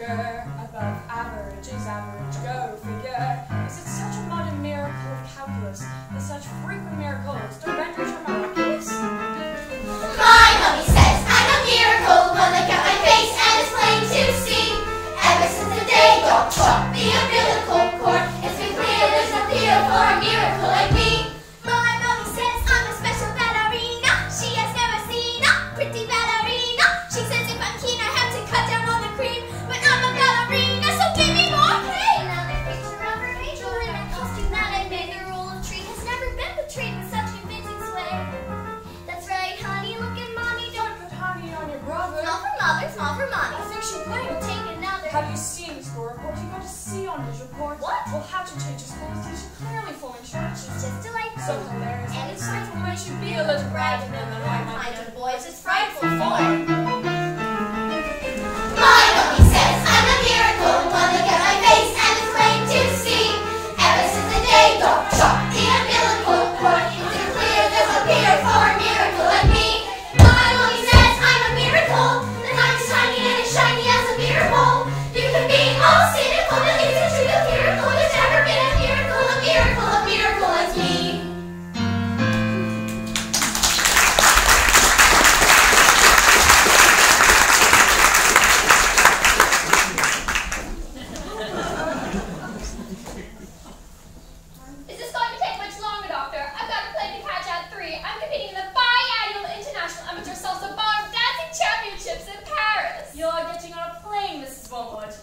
Asperger, above average is average, go figure. Is it such a modern miracle of calculus that such frequent miracles don't render it miraculous? My mummy says I'm a miracle, one look at my face and it's plain to see. Ever since the day God dropped the umbilical cord, it's been clear there's no fear for a miracle like me. My mummy says I'm a special ballerina, she has never seen a pretty ballerina. She says if I'm keen I have to cut down on the cream, but I'm a ballerina, so give me more cream. Another picture of her angel in a costume that I made. The rule of tree has never been betrayed with such convincing sway. That's right, honey, look at mommy, don't Put honey on your brother. Small for mother, small for mommy. I think she'll play. We'll take another. Have you seen his score report? You got to see on his report. What? We'll have to change his clothes. He's clearly falling short. She's just delightful. So hilarious. And it's frightful. frightful. Makes you be a little bride in them. Kind of boys, it's frightful form. My mummy says I'm a miracle, one look at my face and it's plain to see. Ever since the day God dropped the umbilical cord, it's clear there's a fear for a miracle like me. My mummy says I'm a miracle, that I'm shiny and as shiny as a miracle. You can be all cynical, but it's a true miracle. There's never been a miracle like me. Is this going to take much longer, Doctor? I've got to play the catch at 3. I'm competing in the biannual International Amateur Salsa Bar Dancing Championships in Paris. You're getting on a plane, Mrs. Wormwood.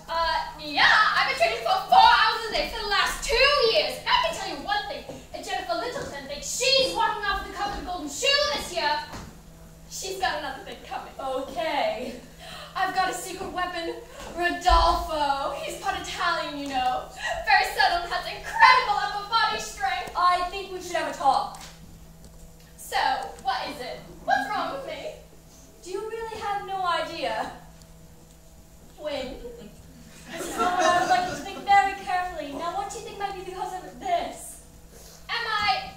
Yeah, I've been training for 4 hours a day for the last 2 years. And I can tell you one thing. If Jennifer Littleton thinks she's walking off with the cup of the golden shoe this year, she's got another thing coming. Okay. I've got a secret weapon, Rodolfo. He's part Italian, you know. Very subtle and has incredible upper body strength. I think we should have a talk. So, what is it? What's wrong with me? Do you really have no idea? When? Mrs. Wormwood, I would like you to think very carefully. Now, what do you think might be the cause of this? Am I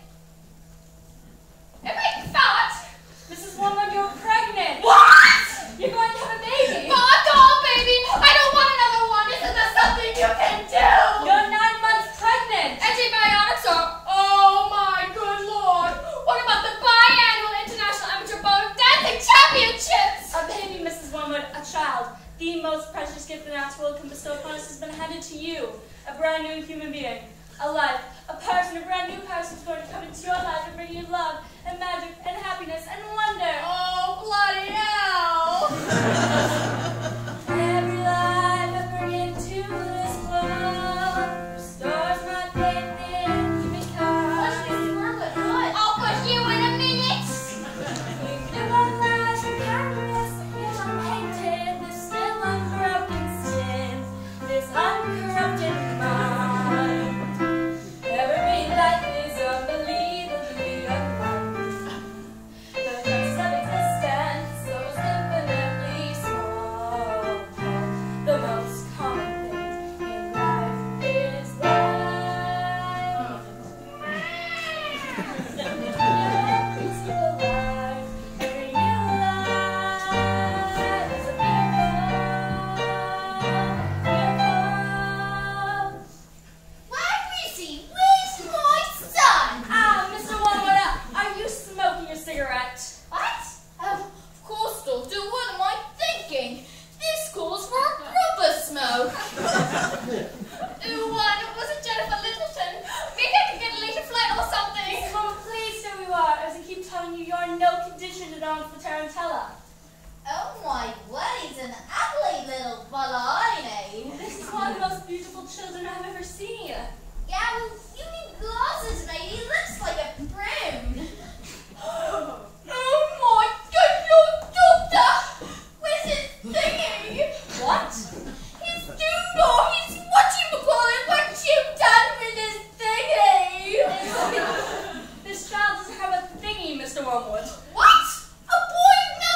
fat? Mrs. Wormwood, you're pregnant. What? You're going to have a baby. Fuck off, baby! I don't want another one! Isn't there something you can do? You're 9 months pregnant. Antibiotics are... Oh my good lord! What about the biannual International Amateur Ballroom Dancing Championships? A baby, Mrs. Wormwood, a child. The most precious gift the natural world can bestow upon us has been handed to you. A brand new human being. A life. A person, a brand new person is going to come into your life and bring you love and magic and happiness and wonder. Oh, bloody hell! Every life I bring into this world restores my faith in humankind. Push Mrs. Wormwood, good. I'll push you in a minute! Live our lives with kindness, yet unhated, this still unbroken sin, this uncorrupted mind. Every life is unbelievably unlike the rest of existence, so it's infinitely small. The most common thing in life is life. Every single life, every new life is a miracle. Why, Greasy, where's my son? Mr. Wormwood, are you smoking a cigarette? What? Of course don't do. What am I thinking? This calls for a proper smoke. Was it Jennifer Littleton? Maybe I could get a later flight or something. Mrs. Wormwood, please stay where you are, as I keep telling you, you're in no condition to dance the tarantella. Oh my word, he's an ugly little ballerina. This is one of the most beautiful children I've ever seen. Yeah, well, you need glasses, mate. He looks like a prim. Oh my good lord, Doctor! Where's his thingy? What? His doodle! He's whatchamacallit! What you done with his thingy? This child doesn't have a thingy, Mr. Wormwood. What? A boy with no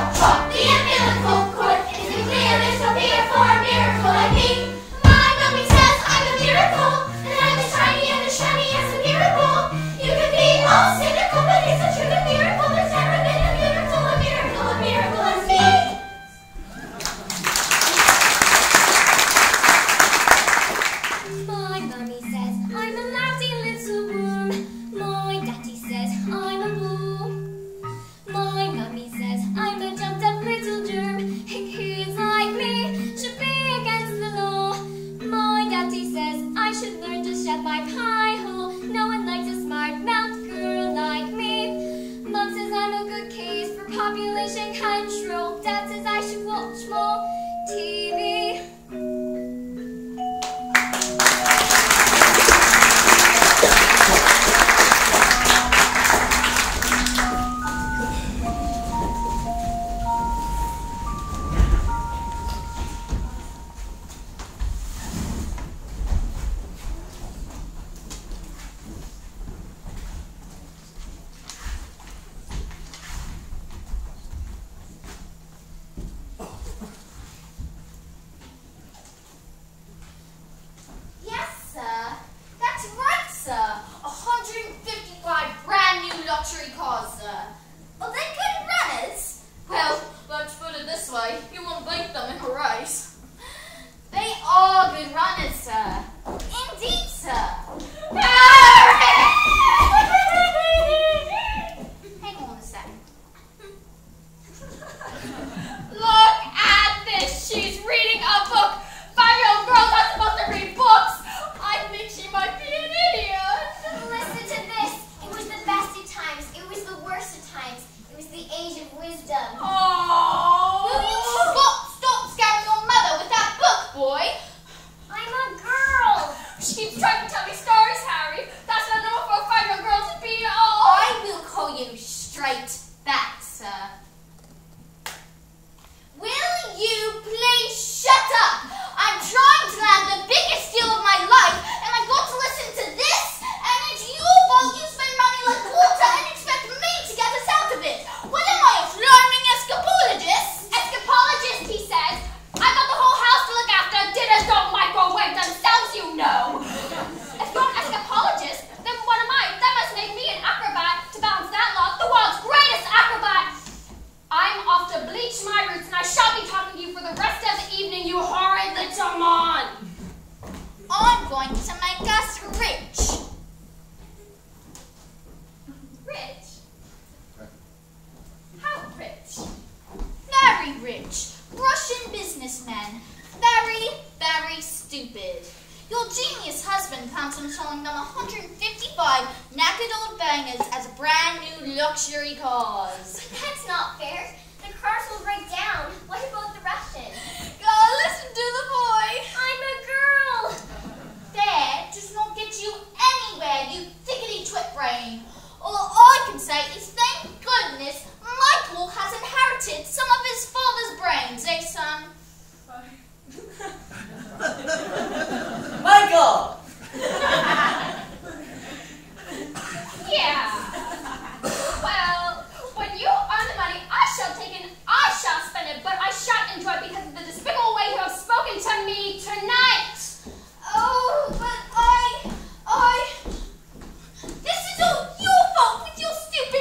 don't drop the umbilical cord. It's been clear there's no fear for a miracle like me. My mummy says I'm a miracle, and I'm as tiny and as shiny as a miracle. You can be all cynical, but it's a true miracle. There's never been a miracle as me. My mummy says I'm a lousy little worm. My daddy says I'm a bull. My mummy says I'm a jumped up little germ. And who's like me should be against the law. My daddy says I should learn to shut my pie hole. No one likes a smart mouth girl like me. Mom says I'm a good case for population control. Dad says I should watch more TV. Yes, sir. That's right, sir. 155 brand new luxury cars, sir. Are they good runners? Well, let's put it this way. You won't beat them in a race. They are good runners, sir. Indeed, sir. Hang on a second. Look at this. She's reading a book. 5-year-old girls aren't supposed to read books. I think she might be an idiot. Listen to this. It was the best of times. It was the worst of times. It was the age of wisdom. Oh. Will you stop scaring your mother with that book, boy? I'm a girl. She keeps trying to tell me stories, Harry. That's not normal for a 5-year-old girl to be. Oh. I will call you straight back, sir. Will you please shut up? I'm trying to land the biggest deal of my life, and I've got to listen to this, and it's your fault you spend money like water and expect me to get us out of it. What am I, a flaming escapologist? Escapologist, he says. I've got the whole house to look after. Dinners don't microwave themselves, you know. If you're an escapologist, then what am I? That must make me an acrobat to balance that lot. The world's greatest acrobat. I'm off to bleach my roots, and I shall be talking to you for the rest of the evening, you horrid little mon. I'm going to make us rich. Rich? How rich? Very rich. Russian businessmen. Very, very stupid. Your genius husband plans on selling them 155 knackered old bangers as brand new luxury cars. That's not fair. The cars will break down. What about the Russian? Go listen to the boy. I'm a girl. There does not get you anywhere, you thickety-twit brain. All I can say is thank goodness Michael has inherited some of his father's brains, eh, son? Michael! Yeah. Well, when you earn the money, I shall take it, I shall spend it, but I shan't enjoy it because of the despicable way you have spoken to me tonight. Oh, but I... This is all your fault with your stupid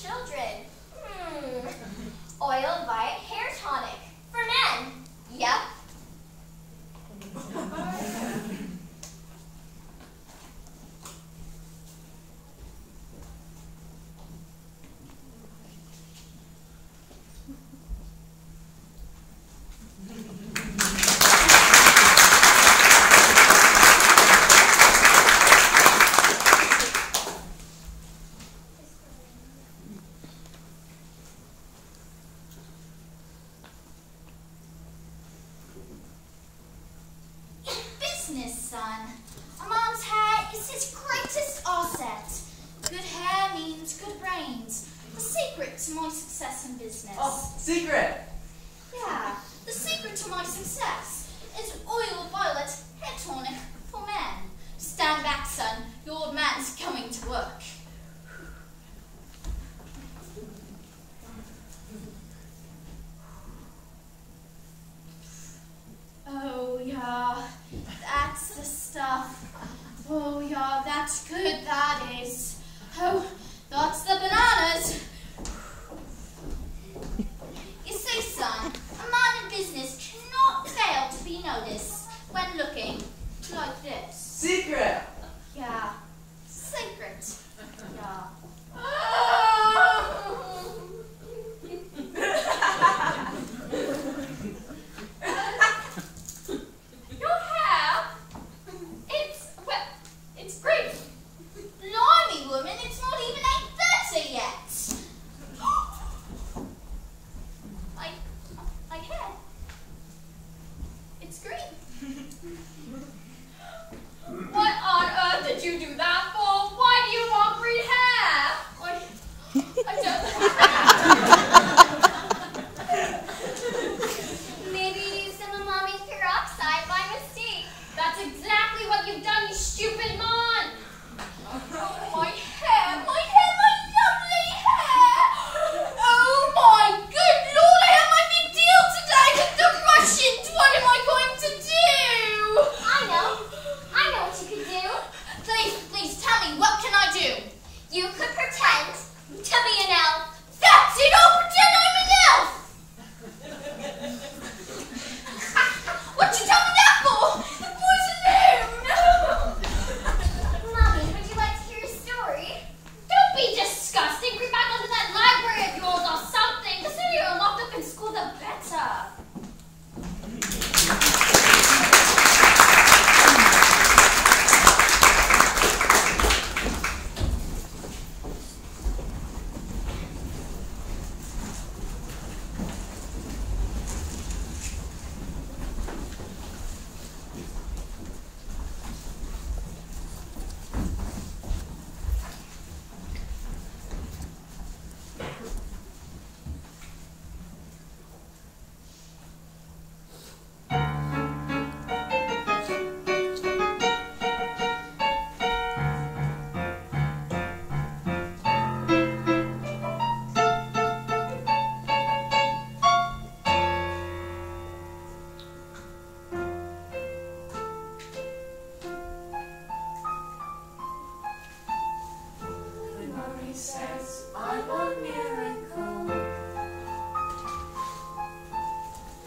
children. Oil Violet hair tonic. For men. Yep. Business, son. A man's hair is his greatest asset. Good hair means good brains. The secret to my success in business. Oh, secret! Yeah, the secret to my success is Oil Violet hair tonic for men. Stand back, son. Your old man's coming to work. Oh, yeah, that's the stuff. Oh, yeah, that's good, that is. Oh, that's the bananas. You see, son, a man in business cannot fail to be noticed when looking like this. Secret! Yeah, secret. Yeah. Your hair? It's great. Blimey, woman, it's not even 8:30 yet. My hair. It's green. What on earth did you do that for? Why do you want green hair? I don't. Maybe you used some of Mommy's peroxide by mistake. That's exactly what you've done, you stupid mon! Oh, my hair, my lovely hair! Oh my good lord, I have my big deal today with the Russians! What am I going to do? I know what you could do. Please tell me, what can I do? You could pretend to be an elf. That's it, I'll pretend I'm an elf! What you tell me that for? The poison Mommy, would you like to hear a story? Don't be disgusting! Creep back onto that library of yours or something! The sooner you're locked up in school, the better!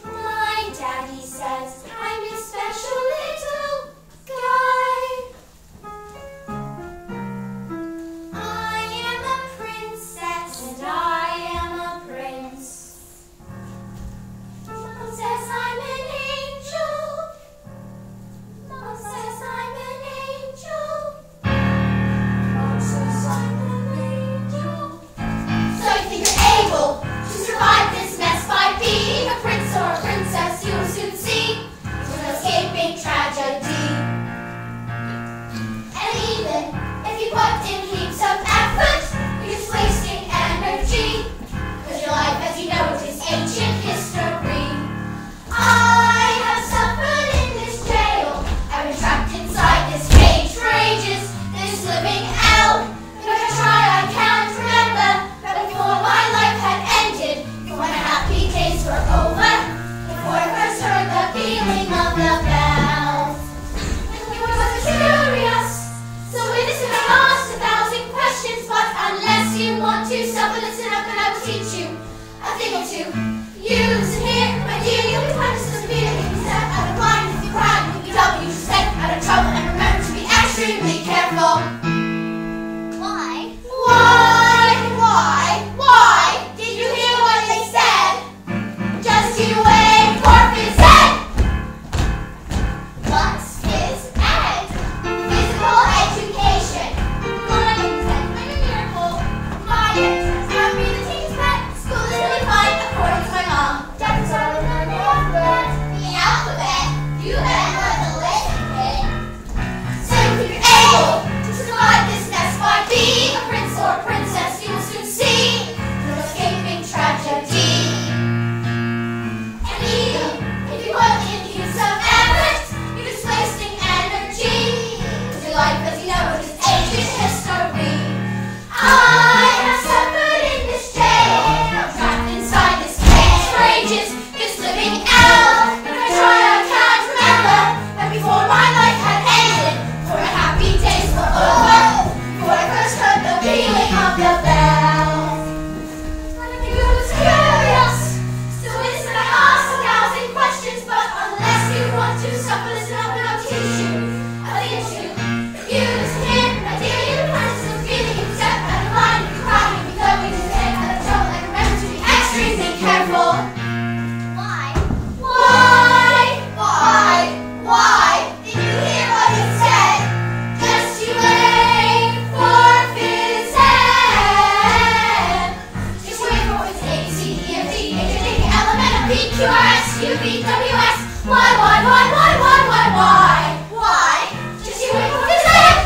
My daddy says I'm a special little guy. I am a princess and I am a prince. Mom says I'm an angel. Mom says I'm an angel. Mom says I'm an angel. single to you. Listen here, my dear, you'll be punished as a beer. If you step out of line, if you cry, if you double, you should stay out of trouble. And remember to be extremely careful. Why? Why? Did you hear what they said? Just you wait for phys ed. What's phys ed? Physical education. My name said I'm a miracle. My interest, I'm being the teacher's pet. School is really fun, according to my mom. Dr. Sarah learned the alphabet. You better learn to listen, kid. So if you're able to survive this mess by being a prince or a princess, you will soon see no escaping tragedy. And even if you put in the use of effort, you're just wasting energy. 'Cause your life, as you know, is ancient history. I have suffered in this jail, trapped inside this cage for ages, this living hell. But if I try, I can't remember that before my life had ended, before my happy days were over, before I first heard the pealing of the bells. You was curious, so listen, I ask 1,000 questions, but unless you want to suffer, listen up and I'll teach you of the issue. You listen here, my dear, you practice the feeling, you step out of line, you cry, you go, you stay out of trouble, and remember to be extremely careful. Why? Why? Did you hear what he said? Just you wait for phys ed. Just wait for phys A, B, C, D, E, F, G, H, I, J, K, L, M, N, O, P, Q, R, S, U, V, W, X. Why? Just you wait for phys ed.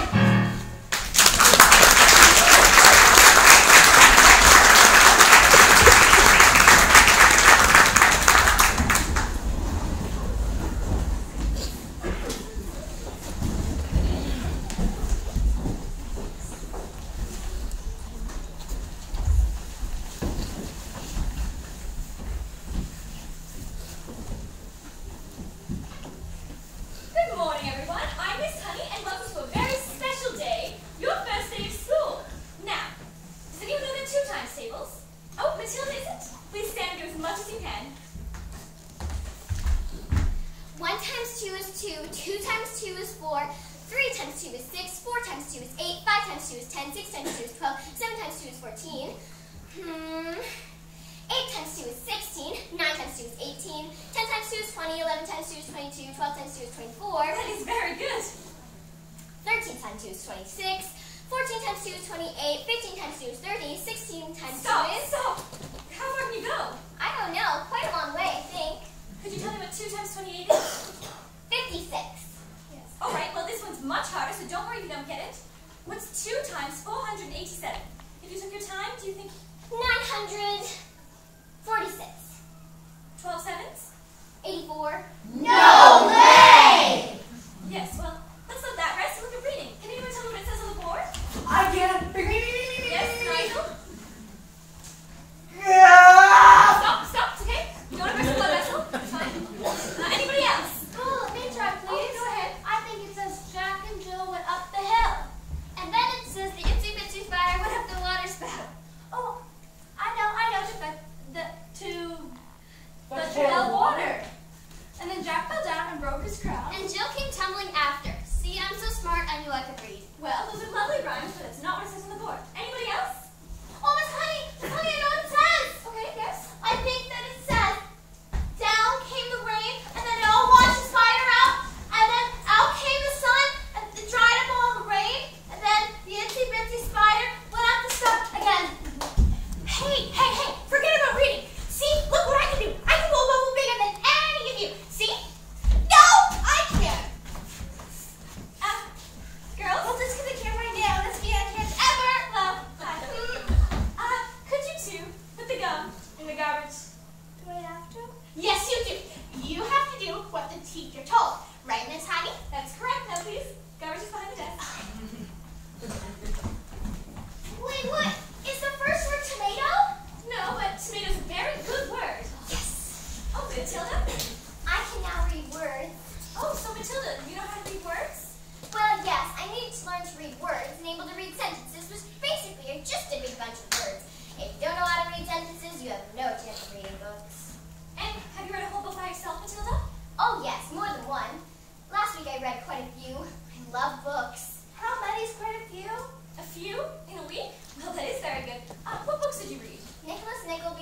Good morning, everyone. I'm Miss Honey, and welcome to a very special day, your first day of school. Now, does anyone know the 2 times tables? Oh, Matilda isn't? Please stand and give as much as you can. 1 times 2 is 2, 2 times 2 is 4, 3 times 2 is 6, 4 times 2 is 8, 5 times 2 is 10, 6 times 2 is 12, 7 times 2 is 14. 8 times 2 is 16, 9 times 2 is 18, 10 times 2 is 20, 11 times 2 is 22, 12 times 2 is 24, That is very good. 13 times 2 is 26, 14 times 2 is 28, 15 times 2 is 30, 16 times 2 is... Stop. How far can you go? I don't know, quite a long way, I think. Could you tell me what 2 times 28 is? 56. Yes. All right, well, this one's much harder, so don't worry if you don't get it. What's 2 times 487? If you took your time, do you think 946. 12 sevens? 84. No way! Yes, well, let's let that rest and look at reading. Can anyone tell me what it says on the board? I can. Yes, Nigel? Yeah. Stop, it's okay. You don't have to press the blood vessel. It's fine. Anybody else? Oh, let me try, please. Oh, go ahead. I think it says Jack and Jill went up the hill. And then it says the itsy bitsy spider went up the water spout. Oh, I know, just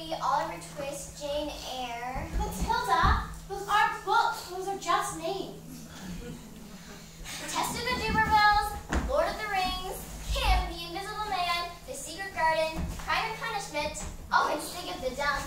Movie, Oliver Twist, Jane Eyre. Matilda, those aren't books. Those are just names. Test of the Dubervilles, Lord of the Rings, Him, the Invisible Man, The Secret Garden, Crime and Punishment, oh, and Stig of the Dump.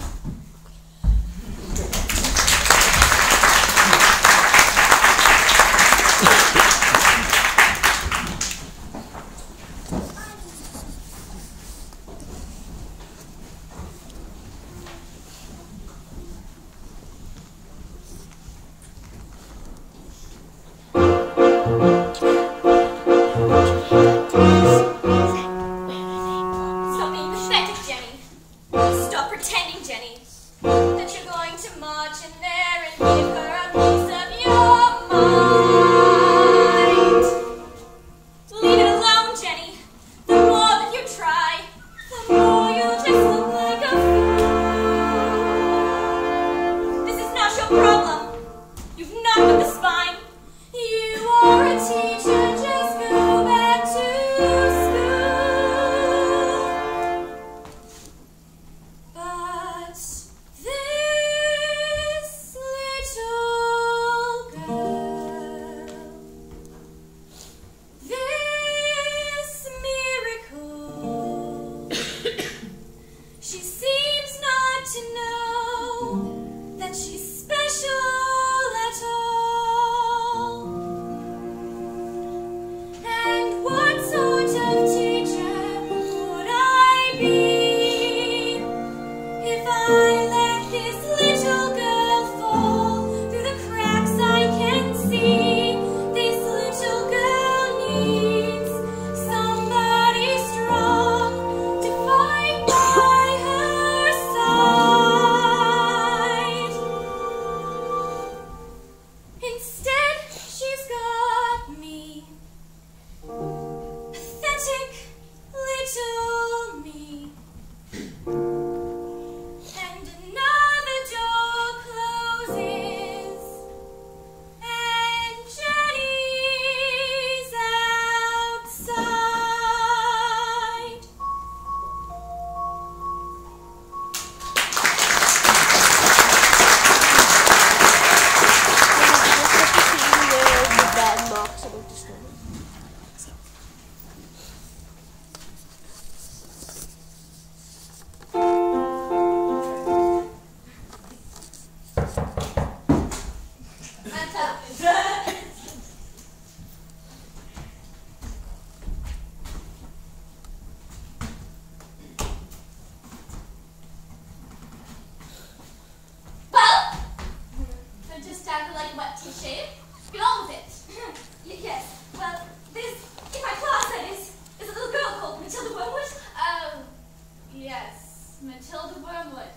Matilda Wormwood,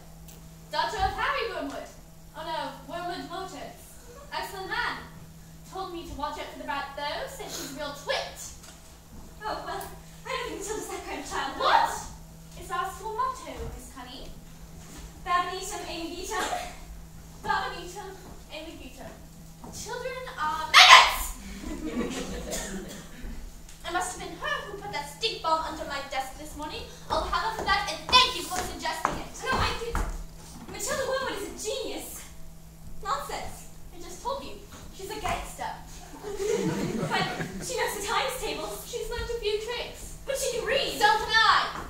daughter of Harry Wormwood, owner of Wormwood Motors. Excellent man. Told me to watch out for the rat though, said she's a real twit. Oh, well, I don't think Matilda's that kind of child. What? Is our school motto, Miss Honey? Babanitum, amivitum. Babanitum, amivitum. Children are maggots! It must have been her who put that stink bomb under my desk this morning. I'll have her for that, and thank you for suggesting it. No, I did. Matilda Wormwood is a genius. Nonsense. I just told you. She's a gangster. But she knows the times table. She's learned a few tricks. But she can read. So can I.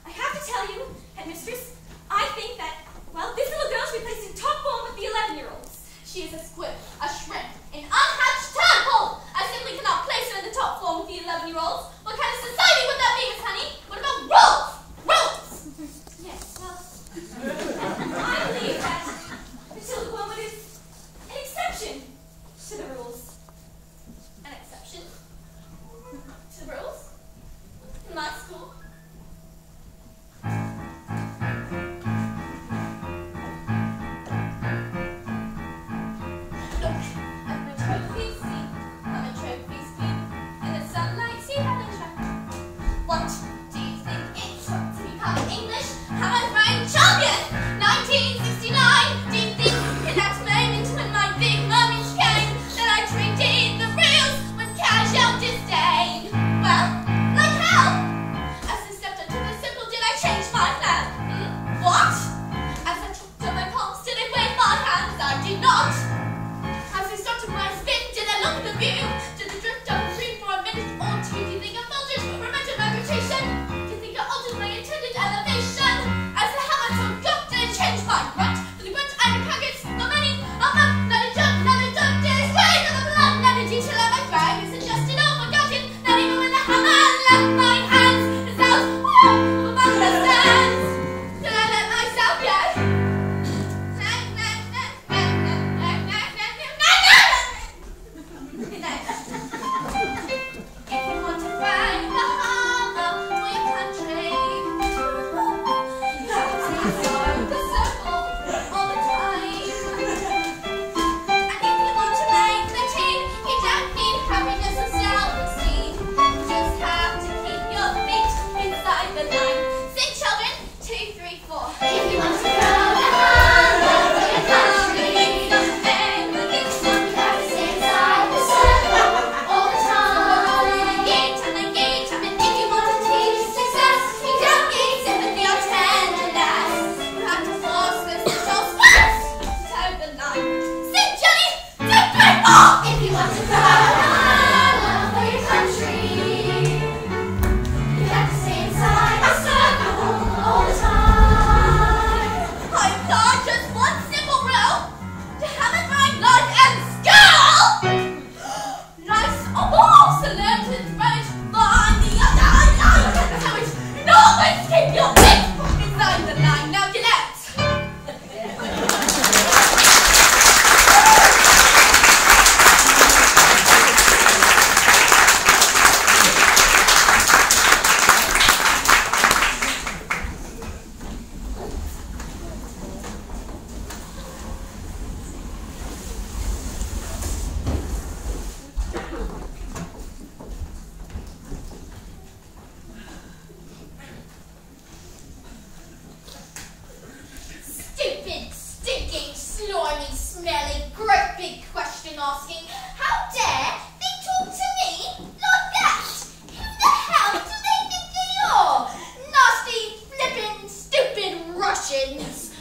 I have to tell you, headmistress, I think that, well, this little girl should be placed in top form with the 11-year-olds. She is a squib, a shrimp, an unhatched tadpole. I simply cannot place her in the top form with the 11-year-olds. What kind of society would that be, Miss Honey? What about rules? Russians.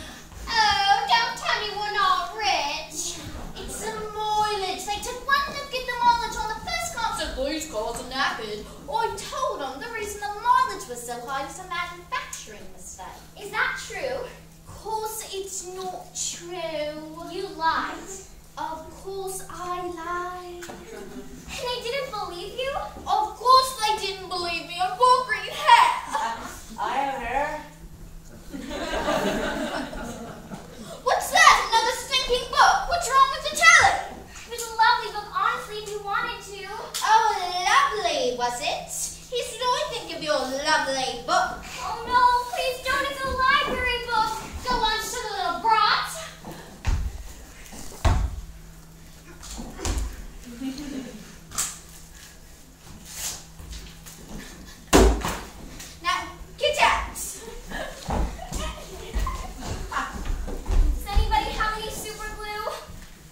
Oh, don't tell me we're not rich. It's a mileage. They took one look at the mileage on the first concert. These cars are knackered. I told them the reason the mileage was so high was a manufacturing mistake. Is that true? Of course it's not true. You lied. Of course I lied. And they didn't believe you? Of course they didn't believe me. I've got green hair. I have hair. What's that? Another stinking book? What's wrong with the telly? It was a lovely book, honestly, if you wanted to. Oh, lovely, was it? Here's what I think of your lovely book. Oh no, please don't. It's a library book. Go on, silly little brat. Now, get out. Does anybody have any super glue?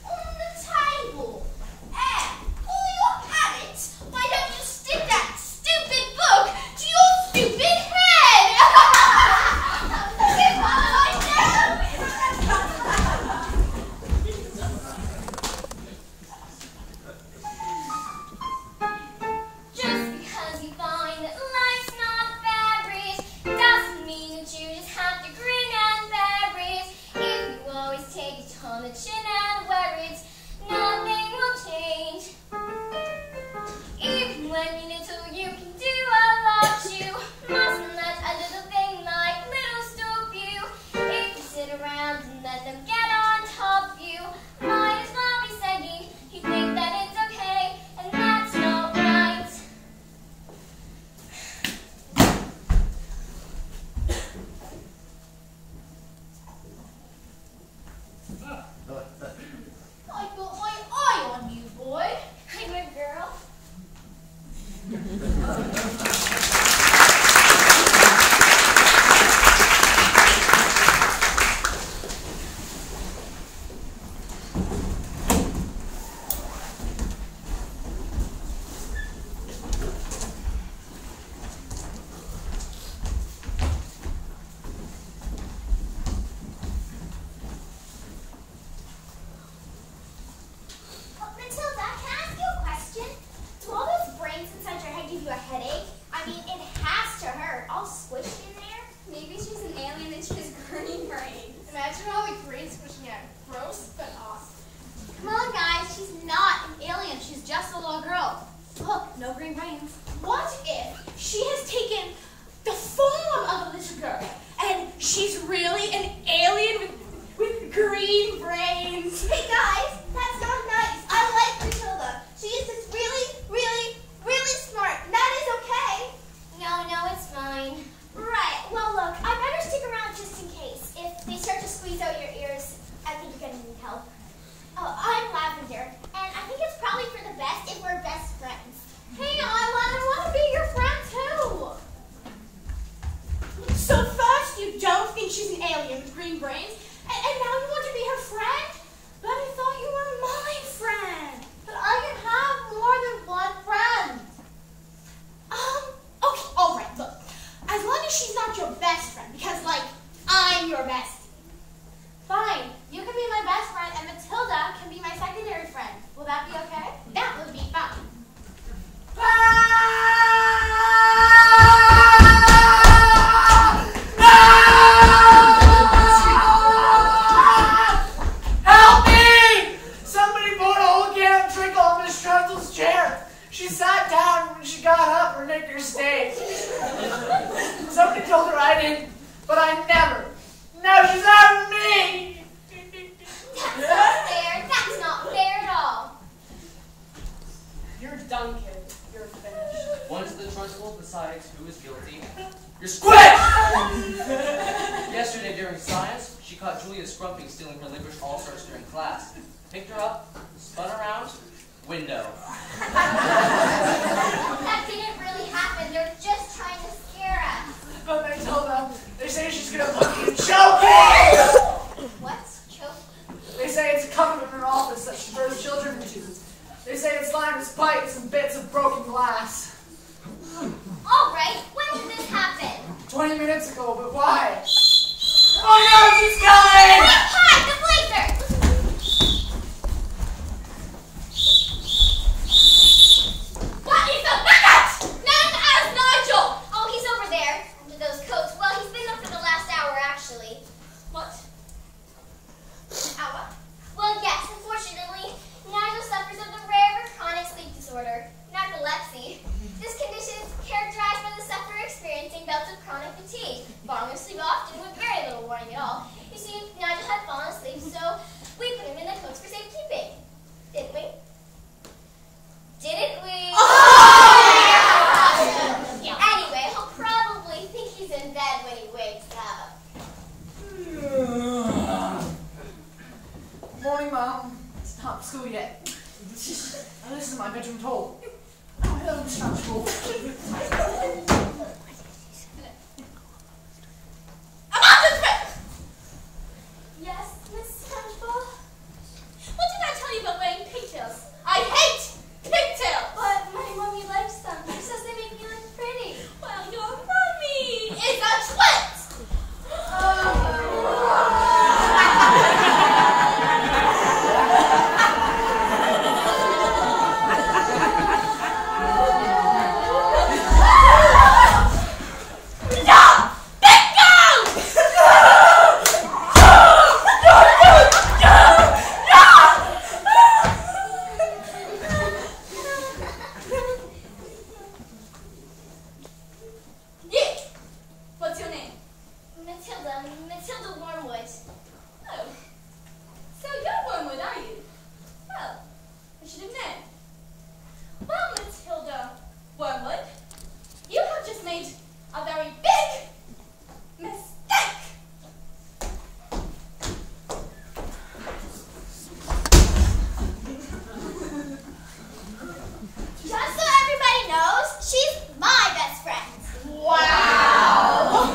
On the table. And while you're at it, why don't you stick that stupid book to your stupid head? Get on down. Just because you find that life's not fair, doesn't mean that you just have to grin and bear it. If you always take it on the chin and wear it, nothing will change. Even when you're little, you can do a lot. You mustn't let a little thing like little stop you. If you sit around and let them get on top of you, might as well be saying you think that it's okay, and that's not right. I got my eye on you, boy. I'm a girl. Matilda, can I ask you a question? Do all those brains inside your head give you a headache? I mean, it has to hurt. All squished in there. Maybe she's an alien and she has green brains. Imagine all the brains squishing out. Gross, but awesome. Come on, guys. She's not an alien. She's just a little girl. Look, no green brains. What if she has taken the form of a little girl and she's really an alien with green brains? Hey, guys, that's not nice. I like Matilda. She is just really smart. That is okay. No, it's fine. Right. Well, look, I better stick around just in case. If they start to squeeze out your ears, I think you're going to need help. Oh, I'm Lavender, and I think it's probably for the best if we're best friends. Hey, I want to be your friend, too. So first you don't think she's an alien with green brains, and now you want to be her friend? But I thought you were my friend. But I can have more than one friend. Okay, all right, look. As long as she's not your best friend, because, like, I'm your bestie. Fine, you can be my best friend, and Matilda can be my secondary friend. Will that be okay? That would be fine. Help me! Somebody poured a whole can of treacle on Miss Trundle's chair. She sat down when she got up, her knickers stayed. Somebody told her I didn't, but I never. Now she's after me! That's not fair. That's not fair at all. You're done, kid. You're finished. Once the Trunchbull decides who is guilty, you're squished! Yesterday during science, she caught Julia Scrumping stealing her licorice all-stars during class. Picked her up, spun around, window. That didn't really happen. They're just trying to scare us. But they told them, they say she's gonna put me in choking! What? Choke? They say it's a cupboard in her office that she throws children into. They say it's lined with spikes and bits of broken glass. All right. When did this happen? 20 minutes ago, but why? Oh no! morning at all. You see, Nigel had fallen asleep, so we put him in the coats for safekeeping. Didn't we? Didn't we? Oh, yeah. Anyway, he'll probably think he's in bed when he wakes up. Morning, Mom. It's not school yet. Now, this is my bedroom tool. Oh, hello, Mr. Trunchbull. Amanda Smith! Yes, Miss Trunchbull? What did I tell you about wearing pigtails? I hate pigtails! But my mommy likes them. She says they make me look pretty. Well, your mommy is a twit! What's your name? Matilda Wormwood. Oh. So you're Wormwood, are you? Well, I should have known. Well, Matilda Wormwood, you have just made a very big mistake. Just so everybody knows, she's my best friend. Wow!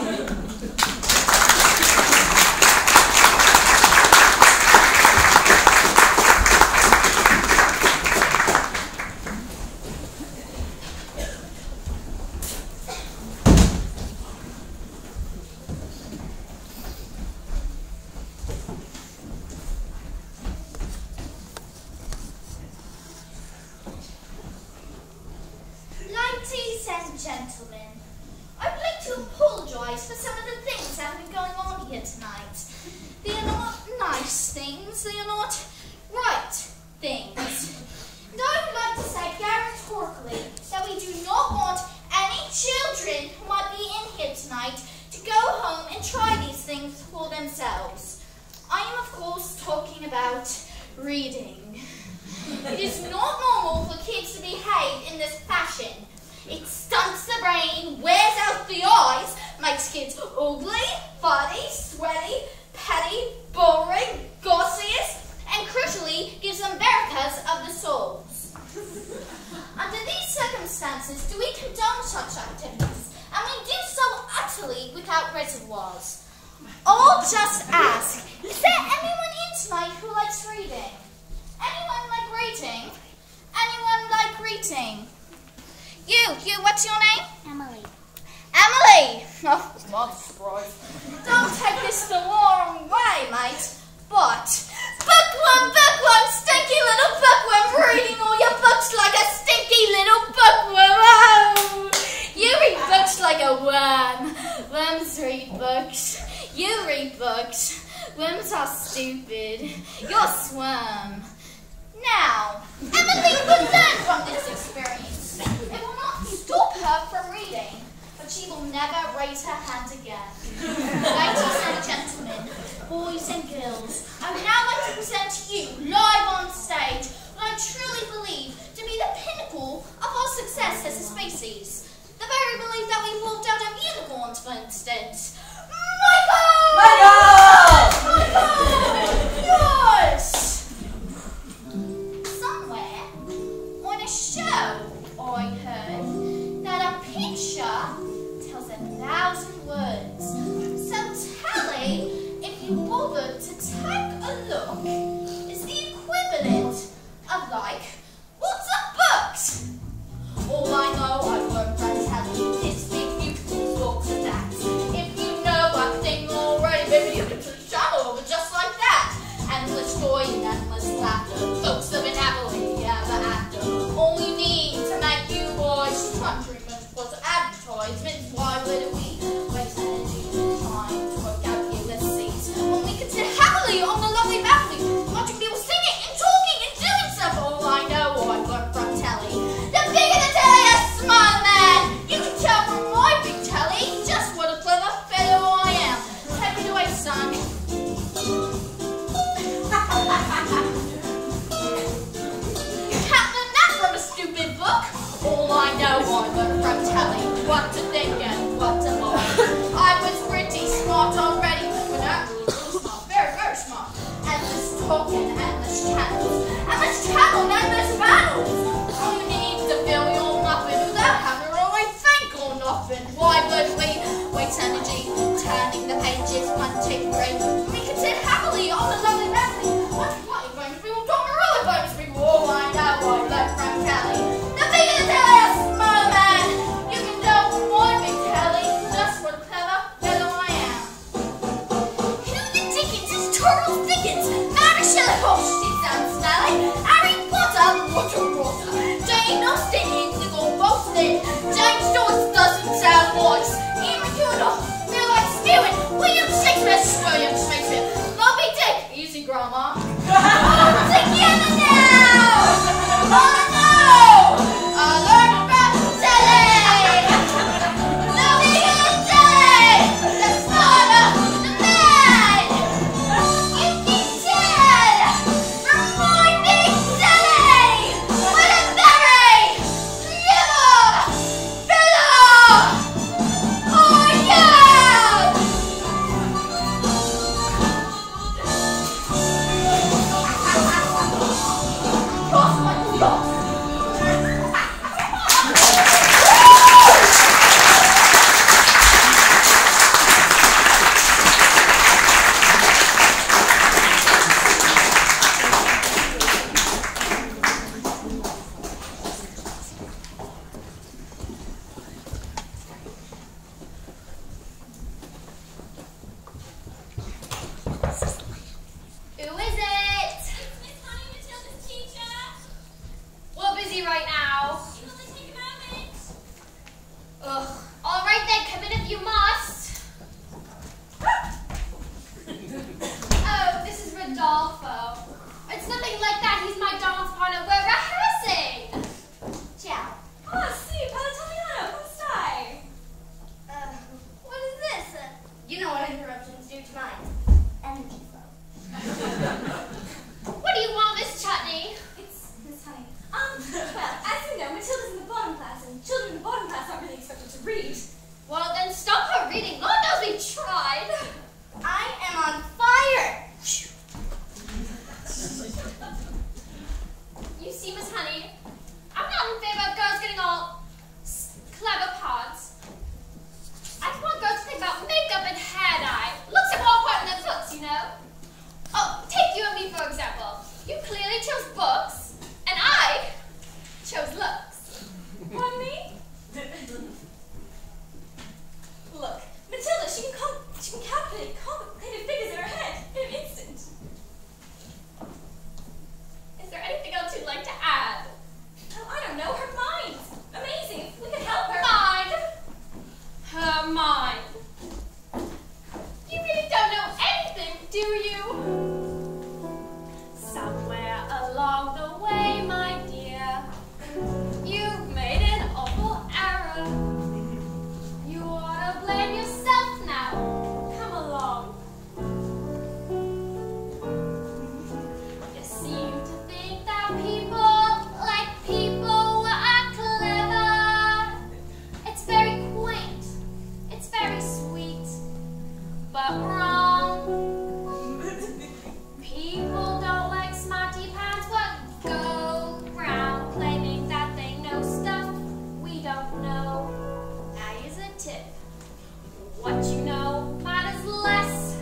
Ladies and gentlemen, I'd like to apologize for some of the things that have been going on here tonight. They are not nice things, they are not right things. And I would like to say categorically that we do not want any children who might be in here tonight to go home and try these things for themselves. I am, of course, talking about reading. It is not normal for kids to behave in this fashion. It stunts the brain, wears out the eyes, makes kids ugly, funny, sweaty, petty, boring, gossiest, and crucially gives them varicose of the souls. Under these circumstances, do we condone such activities? And we do so utterly without reservoirs. I'll just ask, is there anyone in tonight who likes reading? Anyone like reading? Anyone like reading? You, what's your name? Emily. Emily! Oh, not surprised. Don't take this the wrong way, mate, but bookworm, stinky little bookworm, reading all your books like a stinky little bookworm. Oh! You read books like a worm. Worms read books. You read books. Worms are stupid. You're a sworm. Now, Emily will learn from this experience. It will not stop her from reading, but she will never raise her hand again. Ladies and gentlemen, boys and girls, I would now like to present to you, live on stage, what I truly believe to be the pinnacle of our success as a species. The very belief that we walked out of unicorns, for instance. Michael! Yes! Somewhere on a show, I heard that a picture tells 1,000 words. So Tally, if you bothered to take a look, is the equivalent of like, what's up books? All I know, I won't tell you this big beautiful book that. If you know what son. You can't learn that from a stupid book. All I know I learned from telly what to think and what to like. I was pretty smart already, but that was smart, very, very smart. Endless talking, endless channels, endless travel, endless battles. You need to fill your muffin without having to really think or nothing. Why would we waste energy turning the pages one, two, three? We could sit happily on the lovely memory. What bones people don't really bones people. All I know I learned from Kelly. The bigger the telly, a small man. You can tell my big telly just what clever fellow I am. Who the dickens is Charles Dickens? Mary Shelley, oh she sounds smelly. Harry Potter, water. Jane Austen, Indigo Boston. James Joyce doesn't sound nice. Ian McEwan, feel like spewing. William Shakespeare. Moby Dick, easy grammar. Together now! Oh no! I learned about telly! The bigger the telly, the smarter the man! You can tell from my big telly what a very clever fellow I am! Cross my cross! Who is it? Miss Honey, Matilda's teacher. We're busy right now. It will take a moment. Ugh. All right then, come in if you must. Oh, this is Rodolfo. It's nothing like that. He's my dance partner. We're rehearsing. Ciao. Ah, sì, Palatoniano, come stai? What is this? You know what interruptions do to mine. Energy flow. What do you want, Miss Chutney? It's Miss Honey. Well, as you know, Matilda's in the bottom class, and children in the bottom class aren't really expected to read. Well, then stop her reading. Lord knows we tried. I am on fire. You see, Miss Honey, I'm not in favor of girls getting all clever parts. I just want girls to think about makeup and hair dye. Looks are more important than books, you know. Oh, take you and me, for example. You clearly chose books, and I chose looks. Pardon me? Look, Matilda, she can calculate complicated figures in her head in an instant. Is there anything else you'd like to add? Oh, I don't know, her mind's amazing. If we could help her. Mind. Her mind. You really don't know anything, do you? Somewhere along the way, my dear, you've made an awful error. You ought to blame yourself now. Come along. You seem to think that people like people are clever. It's very quaint. It's very sweet. But wrong. People don't like smarty pants what go round claiming that they know stuff we don't know. Now here's a tip. What you know matters less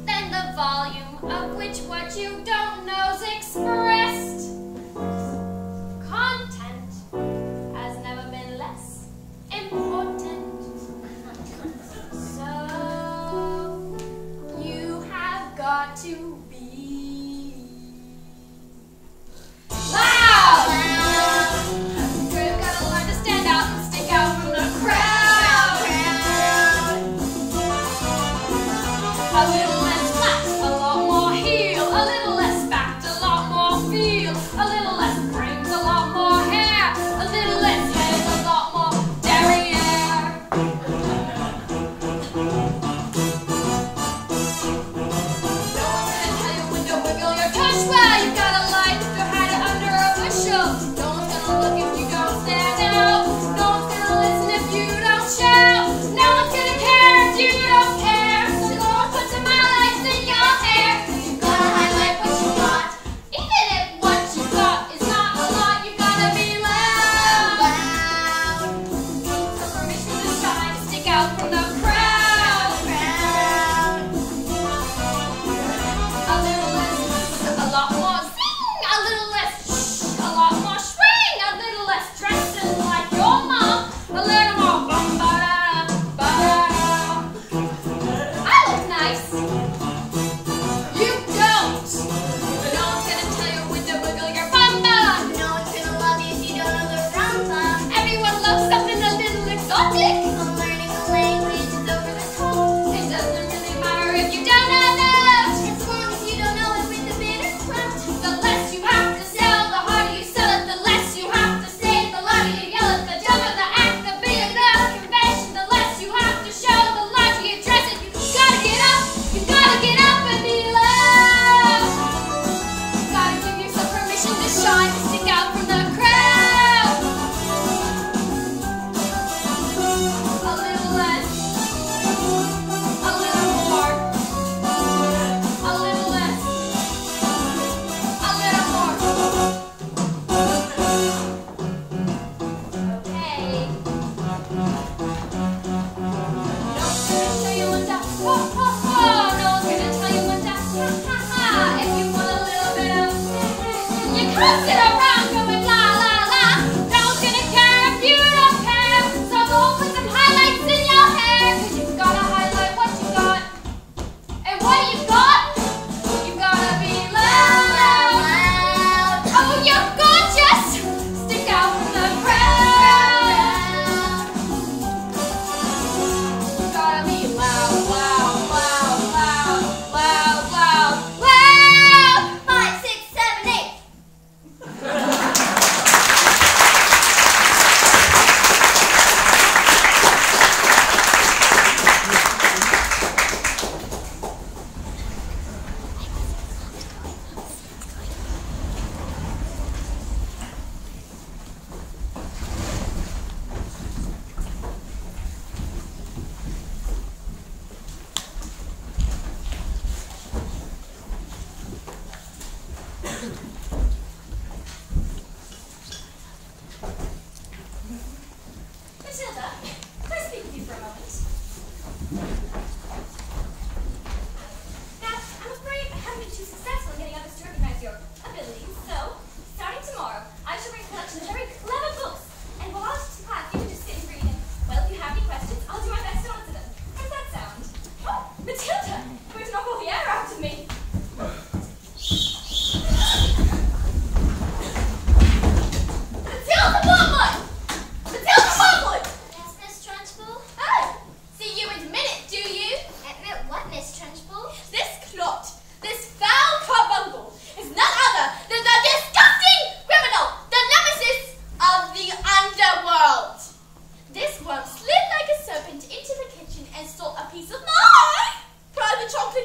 than the volume of which what you don't know's expressed. Content has never been less important. So you have got to be loud. You've got to learn to stand out and stick out from the crowd. A little less flat, a lot more heel, a little less fact, a lot more feel, a little less brains, a lot more hair, a little less head, a lot more derriere.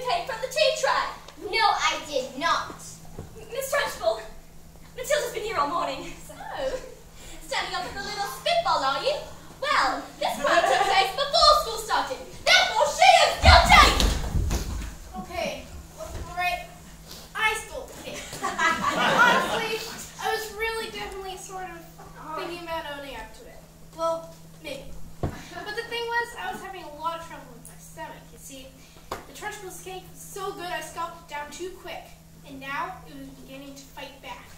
cake from the tea tray. No, I did not. Miss Trunchbull, Matilda's been here all morning. So, standing up with a little spitball, are you? Well, this crime took place before school started. Therefore, she is guilty! Okay, alright. I stole the cake. Honestly, I was really definitely sort of thinking about owning up to it. Well, maybe. But the thing was, I was having a lot of trouble with my stomach. You see, the Trunchbull's cake was so good I scoffed it down too quick. And now it was beginning to fight back.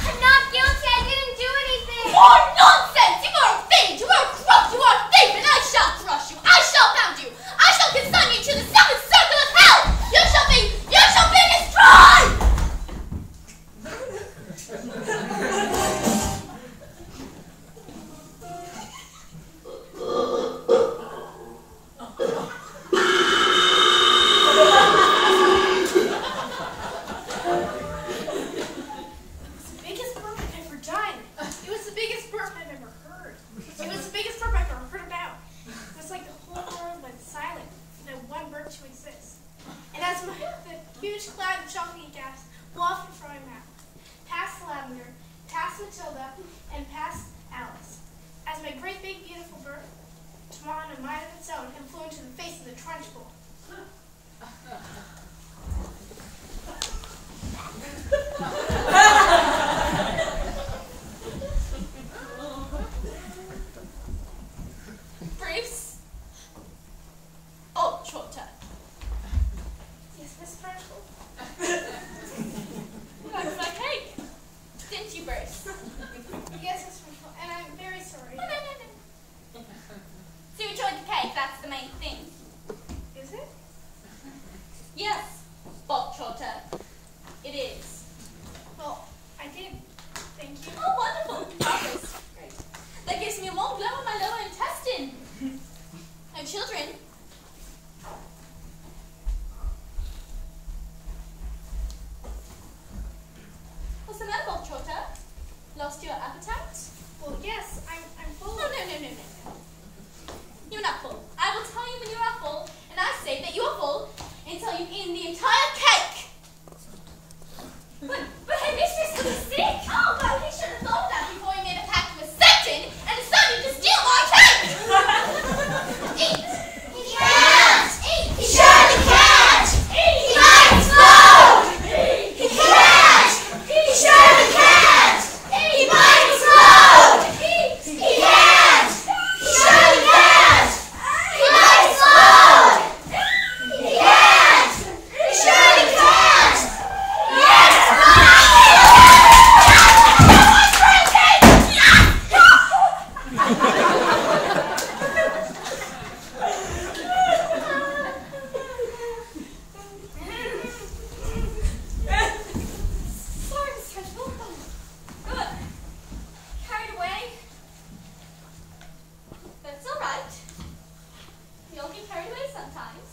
I'm not guilty. I didn't do anything. More nonsense! You are a fiend! You are a corrupt! You are a thief! And I shall crush you! I shall pound you! I shall consign you to the seventh circle of hell! You shall be destroyed! Past Lavender, past Matilda, and past Alice. As my great big beautiful bird took on a mind of its own and flew into the face of the Trunchbull. Bruce? Oh, Trotter. Yes, Miss Trunchbull? That's my cake. Didn't you, Bruce? Yes, Miss Trunchbull, and I'm very sorry. No. So you enjoyed the cake, that's the main thing. Is it? Yes, Bob Trotter. It is. Well, I did. Thank you. Oh, wonderful. Marvelous. Great. That gives me a warm glow on my lower intestine. Oh, children. What's the matter, Bob Trotter? Lost your appetite? Well, yes, I'm full. Oh, no. You're not full. I will tell you when you are full, and I say that you are full until you've eaten the entire cake. But hey, mistress, was he sick? Oh, well, he should have thought of that before he made a pact with Satan and decided to steal my cake. Eat. He can't. Eat. He surely can't. Eat. He might explode. Eat. He can't. He surely can't. Eat. He might explode. Eat. He can't. He surely can't. He might explode. He can't. He surely can't. Yes. Sorry, Miss Trunchbull. Good. Carried away. That's all right. We all get carried away sometimes.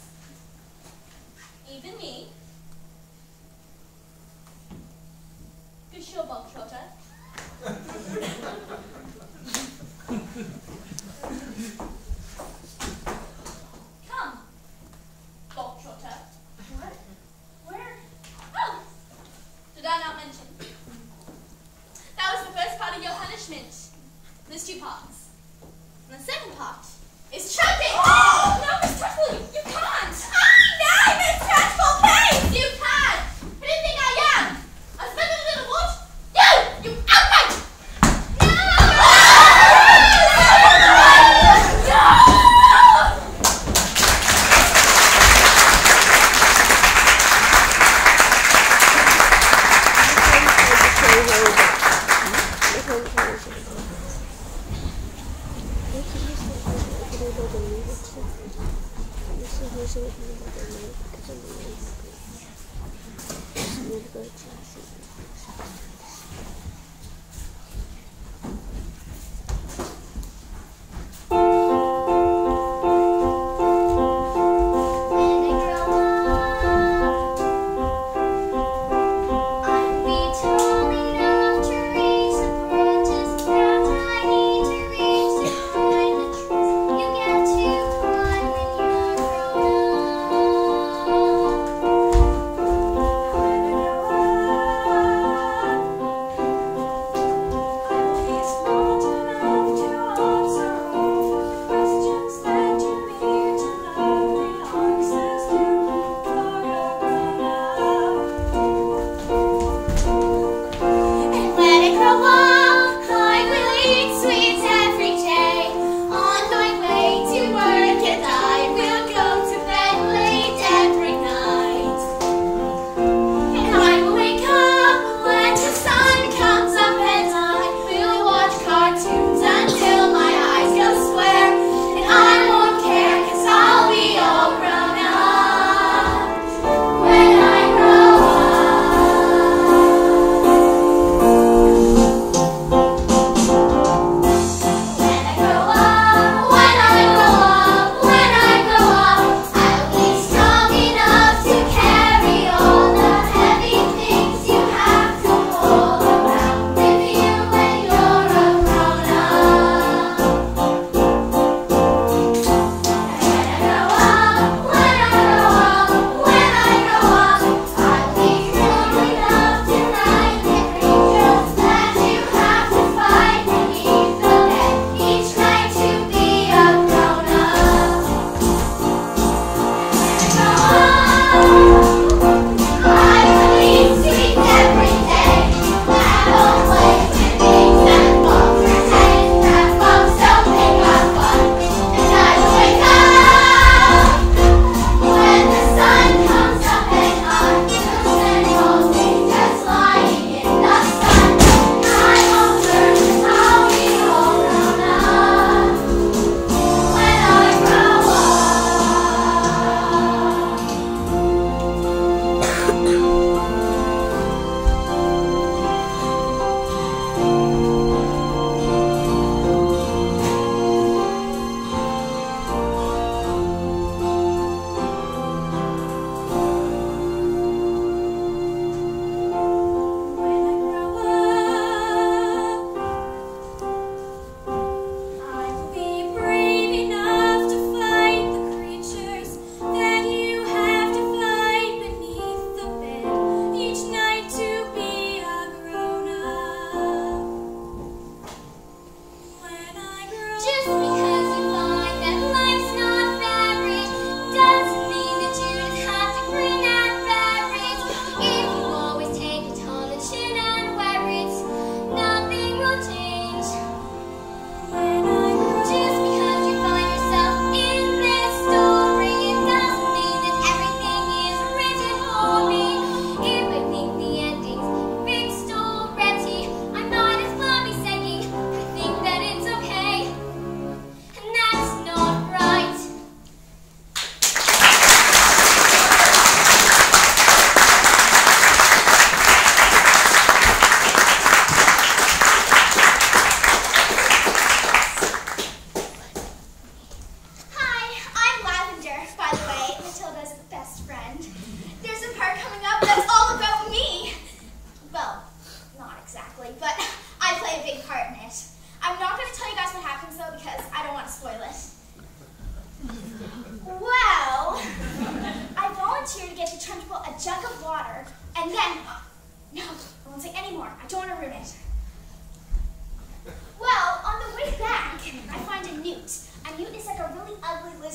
Even me. Good show, Bob Trotter. Come, Bob Trotter. What? Where? Oh, did I not mention? That was the first part of your punishment. There's two parts. And the second part is choking. Oh! No, Miss Trunchbull, you can't. No, Miss Trunchbull, please! You can. Who do you think I am? A smelly little what? You outright! Told me not to raise apprentice cat. I need to reach the point.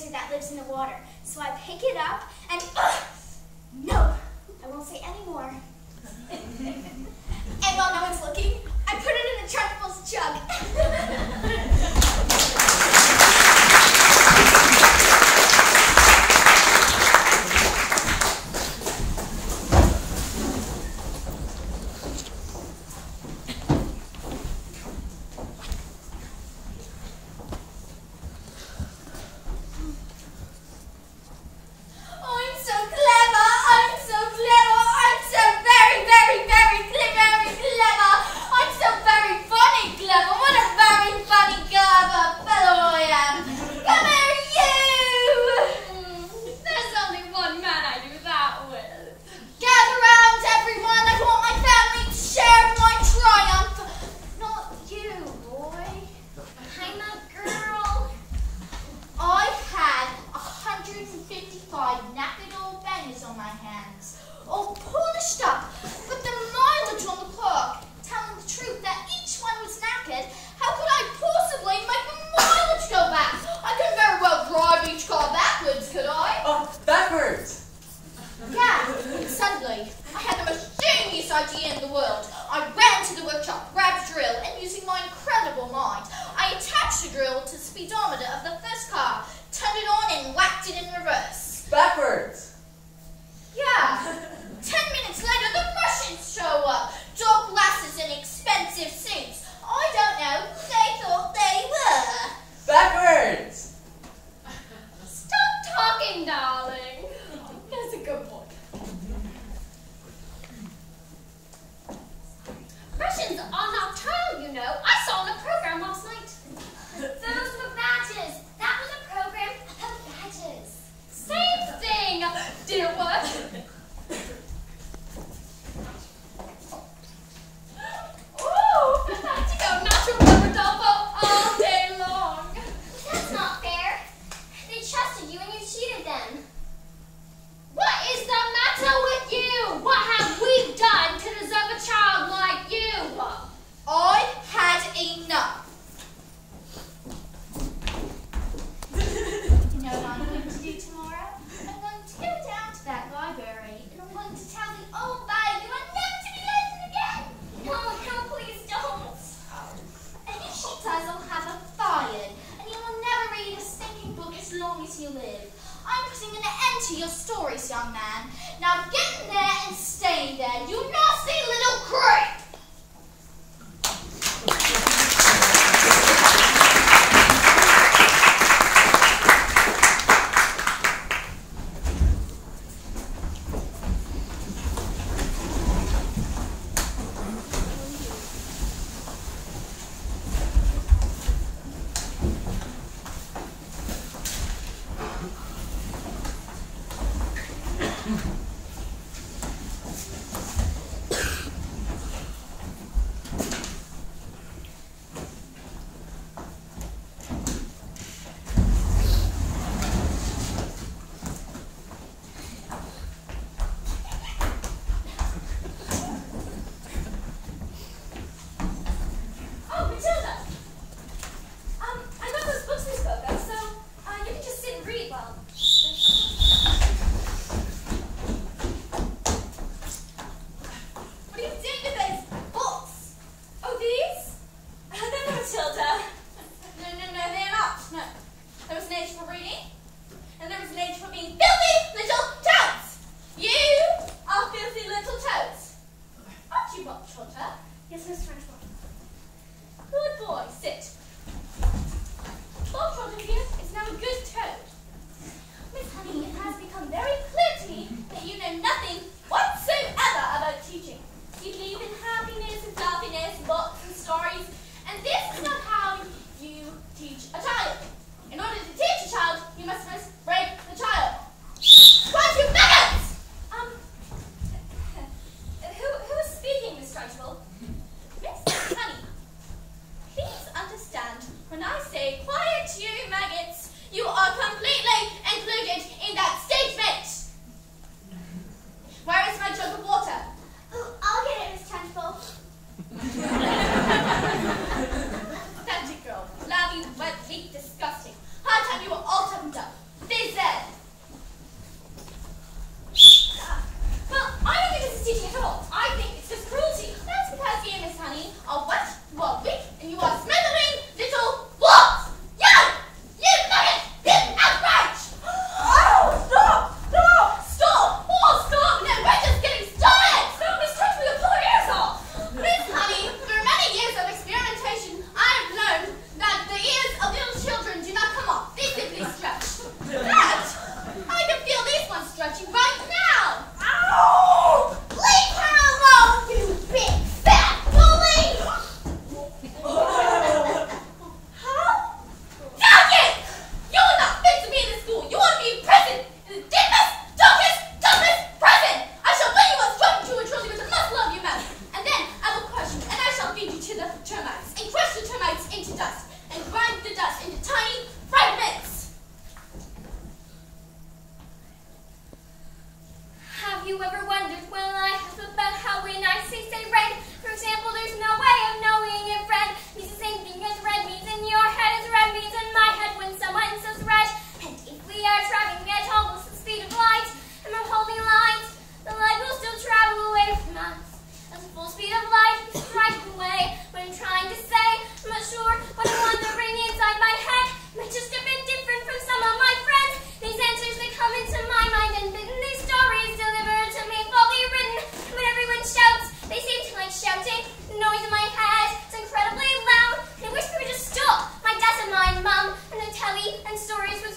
creature that lives in the water. So I pick it up and, no, I won't say any more. And while no one's looking, I put it in the Trouple's jug. Backwards! Yeah. 10 minutes later, the Russians show up. Dark glasses and expensive suits. I don't know who they thought they were. Backwards! Stop talking, darling. That's a good boy. Russians are nocturnal, you know. I saw on the program last night. Those were badges. That was a program of badges. Same thing. Did it work? Ooh, Matilda, not to remember Rodolfo all day long. That's not fair. They trusted you and you cheated them. What is the matter with you? What have we done to deserve a child like you? I had enough. You know what I'm going to do tomorrow? I'm going to go down to that library and I'm going to tell the old bag you are never to be left again. No, please don't. And if she does, I'll have her fired. And you will never read a stinking book as long as you live. I'm putting an end to your stories, young man. Now get in there and stay there, you nasty little creep! Oh, Matilda! I got those books we spoke of, so you can just sit and read while... What are you doing with those books? Oh, these? They're not Matilda. No, they're not. No. There was an age for reading, and there was an age for being filthy little toads. You are filthy little toads. Aren't you, Bob Trotter? Yes, Miss Trenchmore. Good boy, sit. Bob Trotter here is now a good toad. Miss Honey, it has become very clear to me that you know nothing whatsoever about teaching. You believe in happiness and fluffiness, books and stories, and this is not how you teach a child. In order to teach a child, you must first break the child. What's your maggots? Who is speaking, Miss Trunchbull? Miss Honey, please understand when I say quiet you maggots,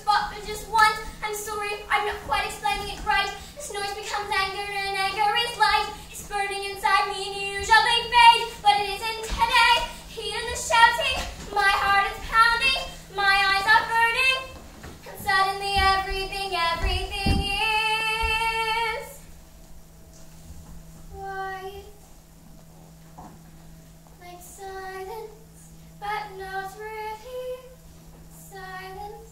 spot for just once. I'm sorry, I'm not quite explaining it right. This noise becomes anger, and anger is light. It's burning inside me and usually fade, but it isn't today. Hear the shouting, my heart is pounding, my eyes are burning, and suddenly everything is quiet. Like silence, but not really silence.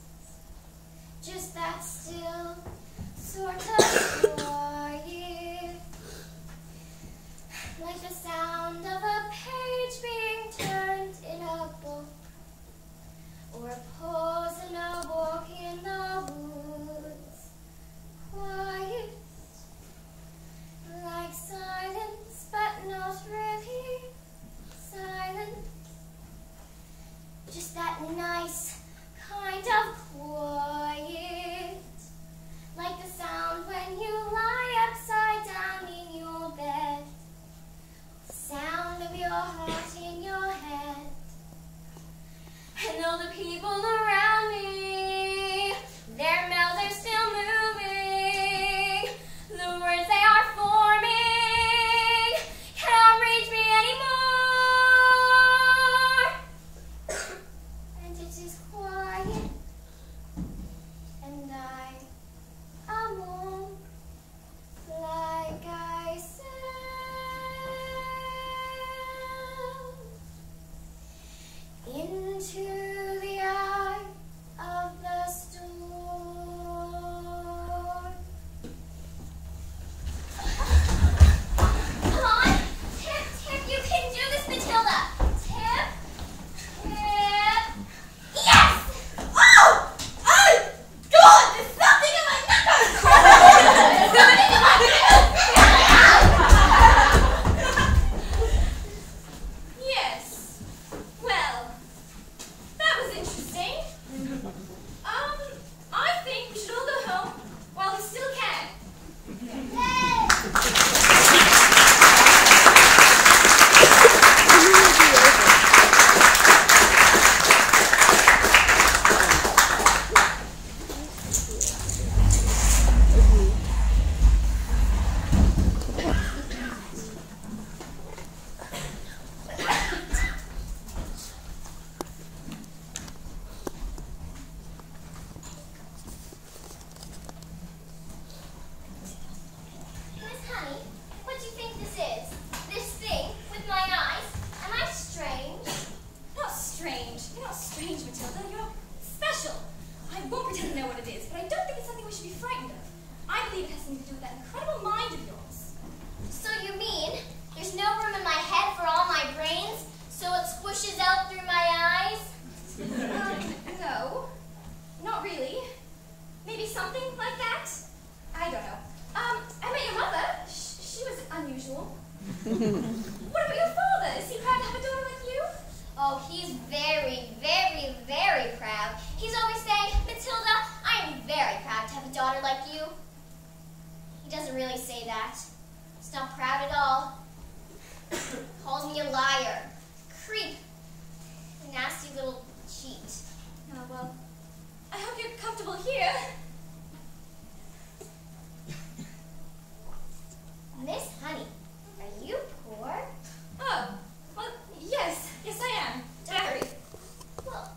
Just that still sort of quiet. Like the sound of a page being turned in a book, or a pause in a walk in the woods. Quiet. Like silence, but not really silence. Just that nice kind of quiet. Like the sound when you lie upside down in your bed. The sound of your heart in your head. And all the people around me, their mouths are still moving. The words they are forming cannot reach me anymore. And it is quiet, and I am warm, like I said. Into the eye of the storm. Come on, Tip, you can do this, Matilda. Tip. Yes! Oh! Oh! God, there's something in my knuckles! Something in my Yes. Well, that was interesting. I think we should all go home while we still can. Miss Honey, what do you think this is? This thing with my eyes? Am I strange? Not strange. You're not strange, Matilda. You're special. I won't pretend to know what it is, but I don't think it's something we should be frightened of. I believe it has something to do with that incredible mind of yours. So you mean there's no room in my head for all my brains, so it squishes out through my eyes? No. Not really. Maybe something like that? I don't know. I met your mother. She was unusual. What about your father? Is he proud to have a daughter like you? Oh, he's very, very, very proud. He's always saying, Matilda, I am very proud to have a daughter like you. He doesn't really say that. He's not proud at all. Calls me a liar, creep, nasty little cheat. Oh, well, I hope you're comfortable here. Miss Honey, are you poor? Oh, well, yes I am. Very. Well,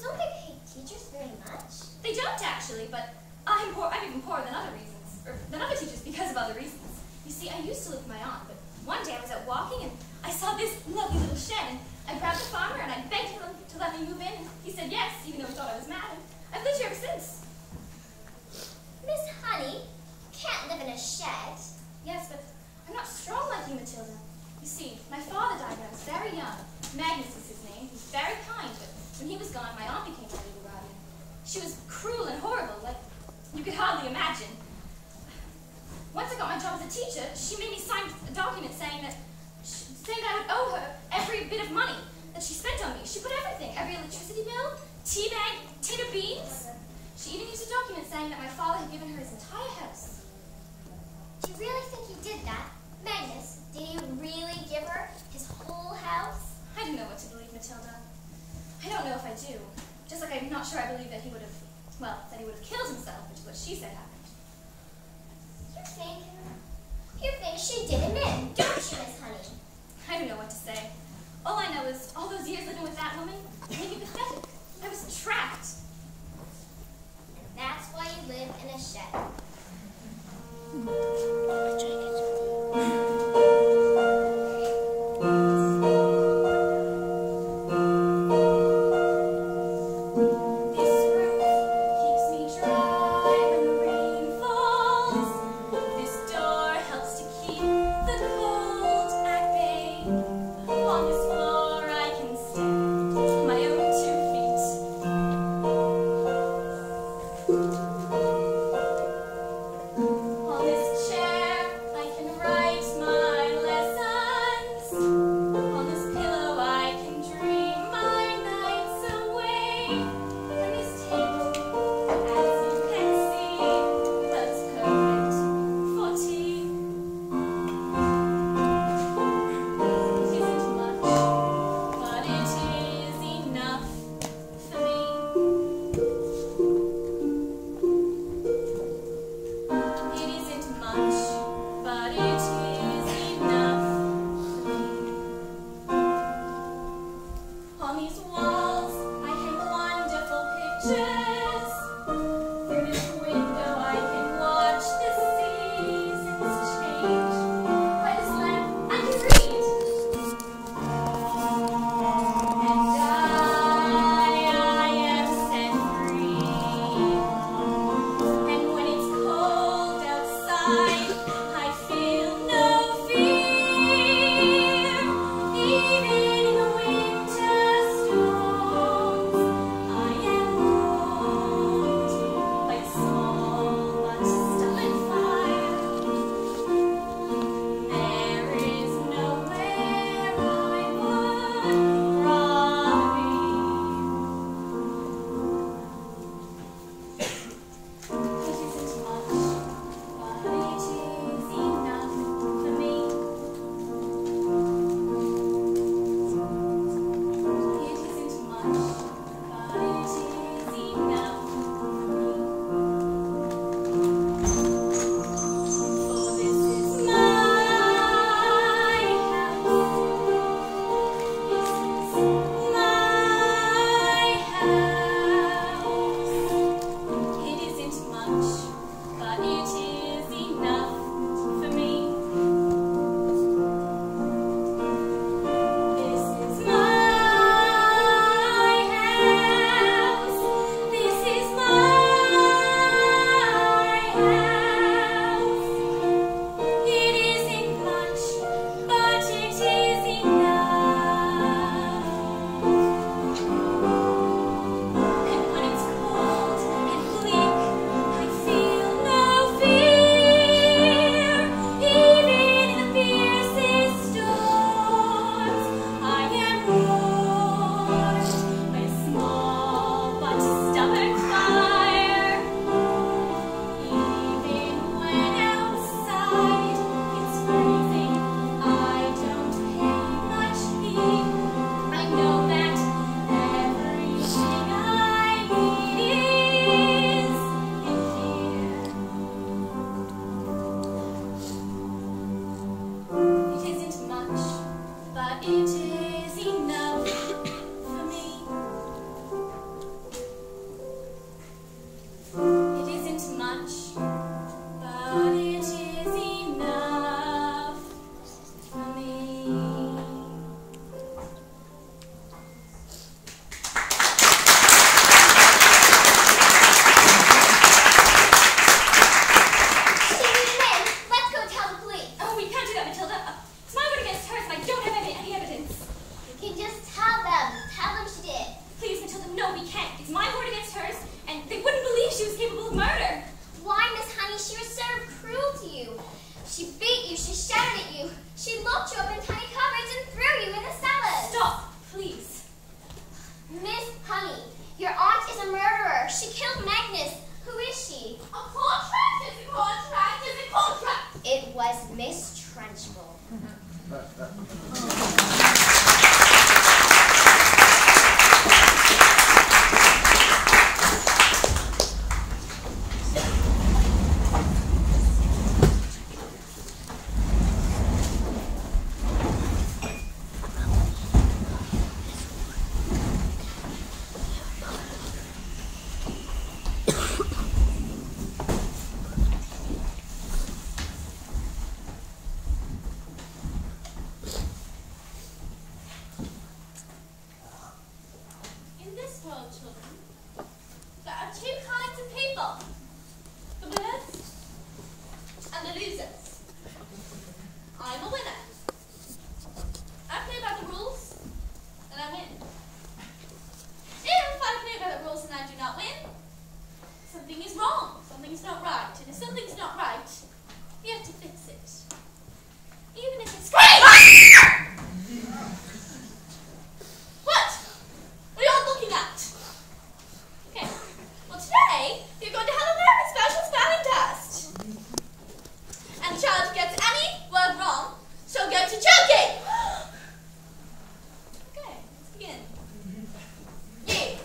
don't they pay teachers very much? They don't actually, but I'm poor. I'm even poorer than other reasons, or than other teachers because of other reasons. You see, I used to live with my aunt, but one day I was out walking and I saw this lovely little shed, and I grabbed the farmer and I begged him to let me move in, and he said yes, even though he thought I was mad. And I've lived here ever since. Miss Honey, you can't live in a shed. Yes, but I'm not strong like you, Matilda. You see, my father died when I was very young. Magnus is his name. He's very kind, but when he was gone, my aunt became my little guardian. She was cruel and horrible, like you could hardly imagine. Once I got my job as a teacher, she made me sign a document saying that I would owe her every bit of money that she spent on me. She put everything, every electricity bill, tea bag, tin of beans. She even used a document saying that my father had given her his entire house. Do you really think he did that? Magnus, did he really give her his whole house? I don't know what to believe, Matilda. I don't know if I do. Just like I'm not sure I believe that he would have Well, said he would have killed himself, which is what she said happened. You think she did him in, don't you, Miss Honey? I don't know what to say. All I know is all those years living with that woman made me pathetic. I was trapped. And that's why you live in a shed. people. The winners and the losers. I'm a winner. I play by the rules, and I win. If I play by the rules and I do not win, something is wrong. Something's not right. And if something's not right, you have to fix it. Even if it's great! What? What are you all looking at? Okay. Well, today, you're going to have a very special spelling test. And the child who gets any word wrong shall go to choking. Okay, let's begin. You.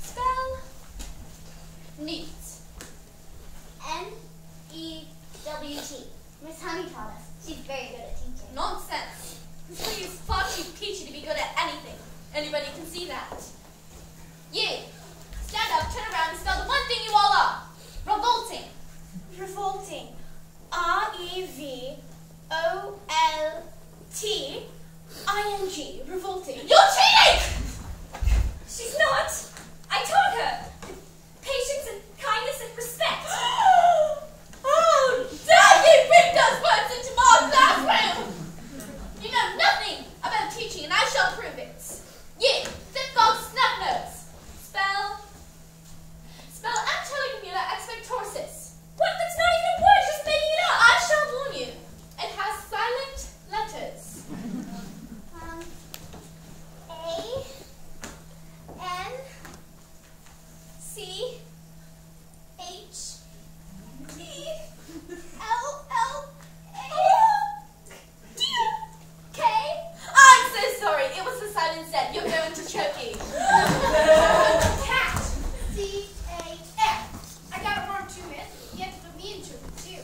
Spell neat. N-E-W-T. Miss Honey taught us. She's very good at teaching. Nonsense. Please, far too peachy to be good at anything. Anybody can see that. You. Stand up, turn around, and spell the one thing you all are. Revolting. Revolting. R-E-V-O-L-T-I-N-G. Revolting. You're cheating! She's not. I taught her. Patience and kindness and respect. Oh, dare you bring those words into my classroom! You know nothing about teaching, and I shall prove it. You, thick-dog snub-nose. Spell antelocular expectorsis. What? That's not even a word. You're just making it up. I shall warn you. It has silent letters. A-N-C-H-L-L-A-K. I'm so sorry. It was the silent Z. You're going to choking. Cat. C-A-F. I got it wrong too, man. You have to put me in choking, too.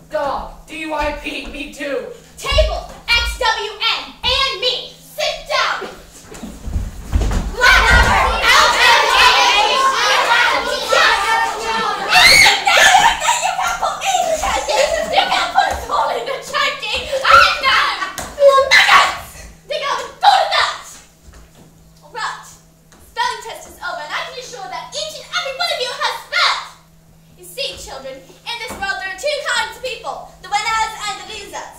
Dog. D-Y-P. Me too. Table. X-W-N. And me. Sit down. Children, in this world there are two kinds of people, the winners and the losers.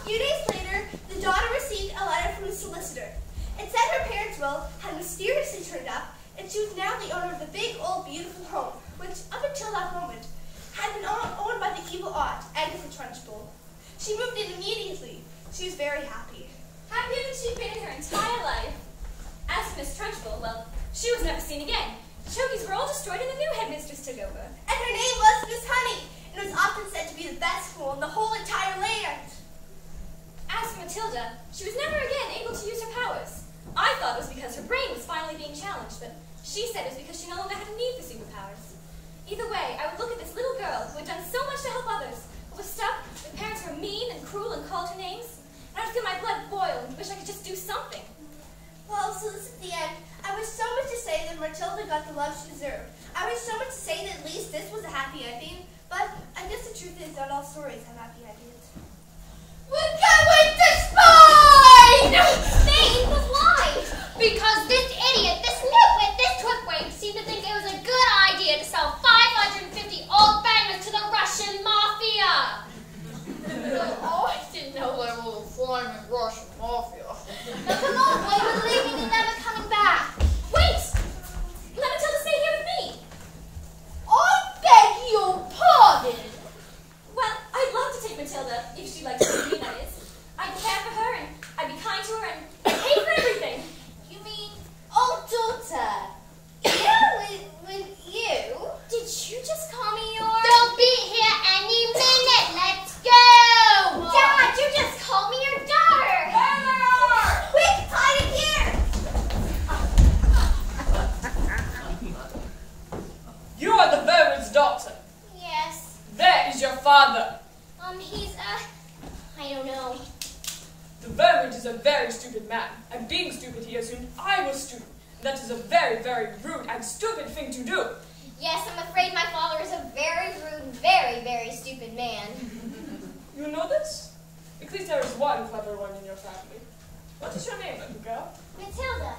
few days later, the daughter received a letter from the solicitor. It said her parents' will had mysteriously turned up, and she was now the owner of the big, old, beautiful home, which, up until that moment, had been owned by the evil aunt, Agatha Trunchbull. She moved in immediately. She was very happy. Happier than she'd been in her entire life. As for Miss Trunchbull, well, she was never seen again. Chokies were all destroyed and the new headmistress took over. And her name was Miss Honey, and was often said to be the best school in the whole entire land. As for Matilda, she was never again able to use her powers. I thought it was because her brain was finally being challenged, but she said it was because she no longer had a need for superpowers. Either way, I would look at this little girl who had done so much to help others, but was stuck with parents who were mean and cruel and called her names, and I would feel my blood boil and wish I could just do something. Well, so this is the end. I wish so much to say that Matilda got the love she deserved. I wish so much to say that at least this was a happy ending, but I guess the truth is not all stories have happy endings. We're going to Spain! Spain? But why? Because this idiot, this nitwit, this twitwig seemed to think it was a good idea to sell 550 old bangers to the Russian mafia. I didn't know there was a flaming Russian mafia. Now come on, boy, we're leaving and never coming back. Wait! Let Matilda stay here with me! I beg your pardon. Well, I'd love to take Matilda, if she'd like to take me, that is. I'd care for her, and I'd be kind to her, and I'd pay for everything. You mean, Oh, daughter. Yeah, with you. did you just call me your... They'll be here any minute. Let's go. Dad, you just called me your daughter. There they are. Quick, hide it here. You are the Verward's daughter. Yes. There is your father. He's, I don't know. The Verward is a very stupid man, and being stupid, he assumed I was stupid. That is a very, very rude and stupid thing to do. Yes, I'm afraid my father is a very rude, very, very stupid man. You know this? At least there is one clever one in your family. What is your name, little girl? Matilda.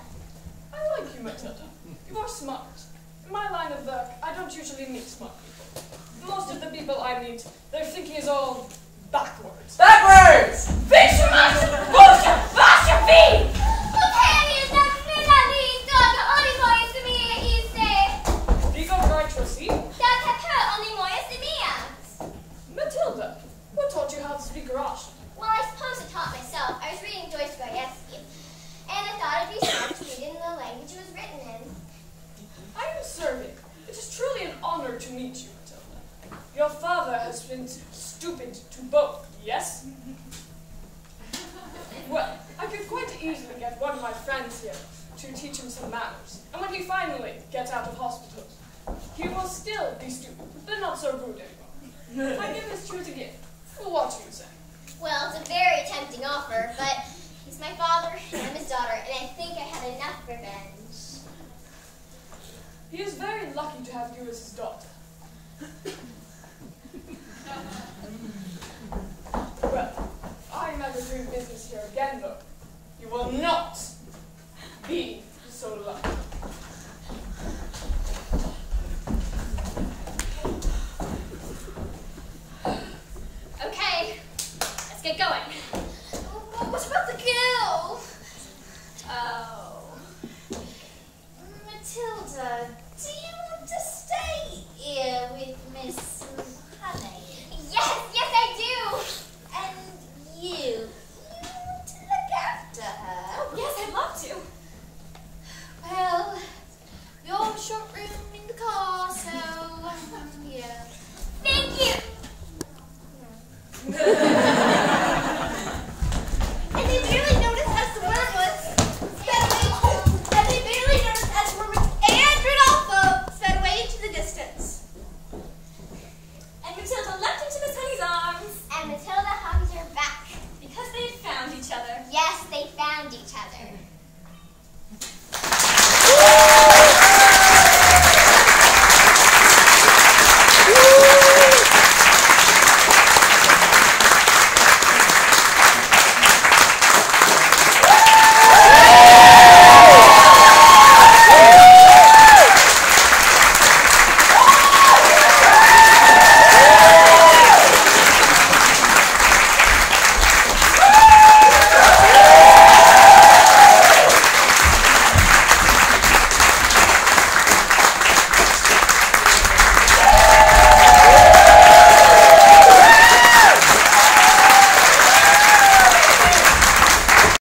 I like you, Matilda. You are smart. In my line of work, I don't usually meet smart people. Most of the people I meet, their thinking is all backwards. Backwards! Fix your mouth! Bullshit! Bash your feet! Digo right see? Matilda, what taught you how to speak Russian? Well, I suppose I taught myself. I was reading Dostoevsky, and I thought it'd be smart to read it in the language it was written in. I am serving. It is truly an honor to meet you, Matilda. Your father has been stupid to both, yes? Well, I could quite easily get one of my friends here to teach him some manners. And when he finally gets out of hospital, he will still be stupid, but not so rude anymore. I give his truth again. What do you say? Well, it's a very tempting offer, but he's my father, and I'm his daughter, and I think I had enough revenge. He is very lucky to have you as his daughter. Well, I'm ever doing business here again, though. You will not be so lucky. Okay, let's get going. What about the girl? Oh. Matilda, do you want to stay here with Miss